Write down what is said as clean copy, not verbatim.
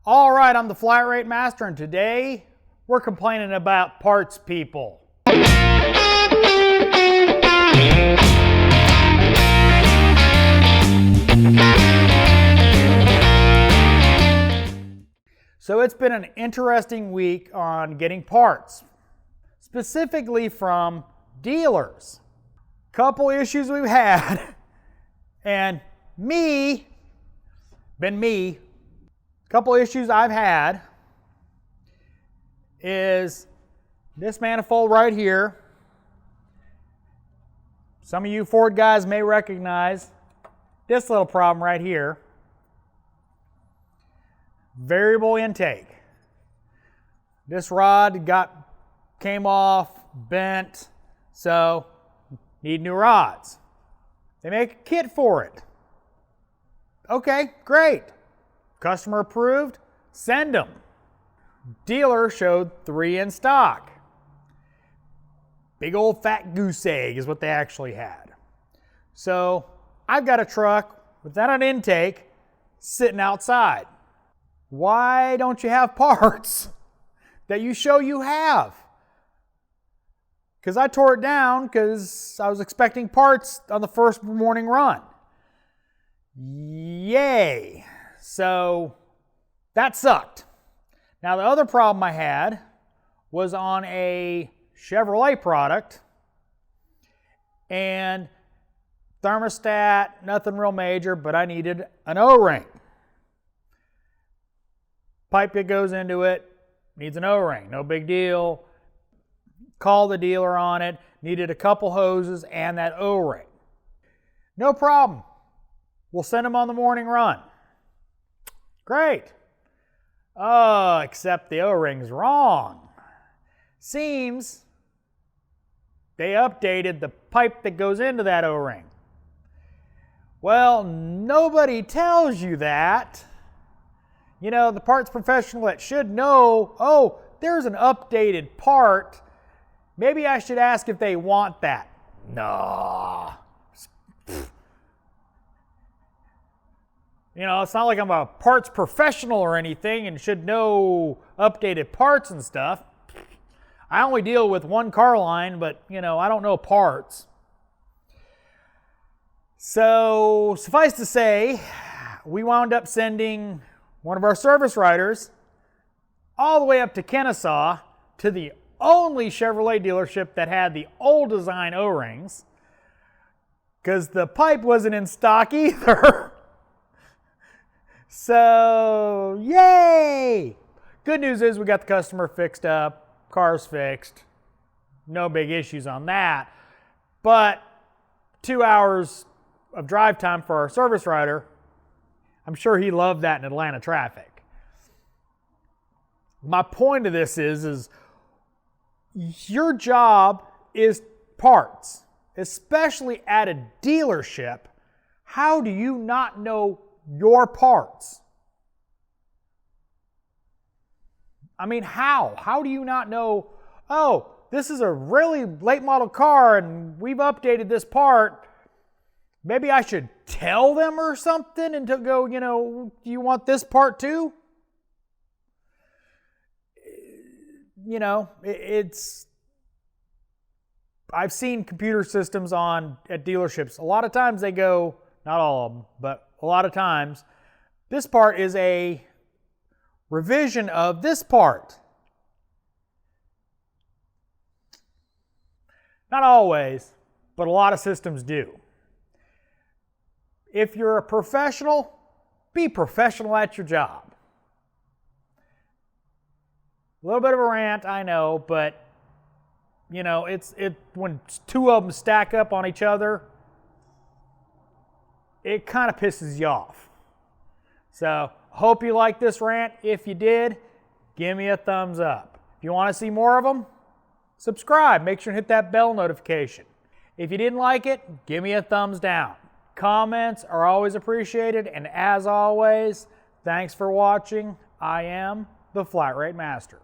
All right, I'm the Flat Rate Master, and today we're complaining about parts people. So it's been an interesting week on getting parts, specifically from dealers. Couple issues we've had, and couple issues I've had is this manifold right here. Some of you Ford guys may recognize this little problem right here. Variable intake. This rod came off, bent, so need new rods. They make a kit for it. Okay, great. Customer approved, send them. Dealer showed 3 in stock. Big old fat goose egg is what they actually had. So I've got a truck without an intake sitting outside. Why don't you have parts that you show you have? Because I tore it down because I was expecting parts on the first morning run. Yay! So that sucked. Now the other problem I had was on a Chevrolet product, and thermostat, nothing real major, but I needed an O-ring. Pipe that goes into it needs an O-ring, no big deal. Call the dealer on it, needed a couple hoses and that O-ring. No problem. We'll send them on the morning run. Great. Oh, except the O-ring's wrong. Seems they updated the pipe that goes into that O-ring. Well, nobody tells you that. You know, the parts professional that should know, oh, there's an updated part. Maybe I should ask if they want that. No. You know, it's not like I'm a parts professional or anything and should know updated parts and stuff. I only deal with one car line, but, you know, I don't know parts. So, suffice to say, we wound up sending one of our service riders all the way up to Kennesaw to the only Chevrolet dealership that had the old design O-rings, because the pipe wasn't in stock either. So, yay! Good news is we got the customer fixed up, car's fixed, no big issues on that, but 2 hours of drive time for our service rider. I'm sure he loved that in Atlanta traffic. My point of this is your job is parts, especially at a dealership. How do you not know your parts? I mean, how? How do you not know, oh, this is a really late model car and we've updated this part. Maybe I should tell them or something and to go, you know, do you want this part too? You know, I've seen computer systems at dealerships. A lot of times they go, not all of them, but a lot of times, this part is a revision of this part. Not always, but a lot of systems do. If you're a professional, be professional at your job. A little bit of a rant, I know, but you know, when 2 of them stack up on each other, it kind of pisses you off. So, hope you like this rant. If you did, give me a thumbs up. If you want to see more of them, subscribe. Make sure to hit that bell notification. If you didn't like it, give me a thumbs down. Comments are always appreciated, and as always, thanks for watching. I am the Flat Rate Master.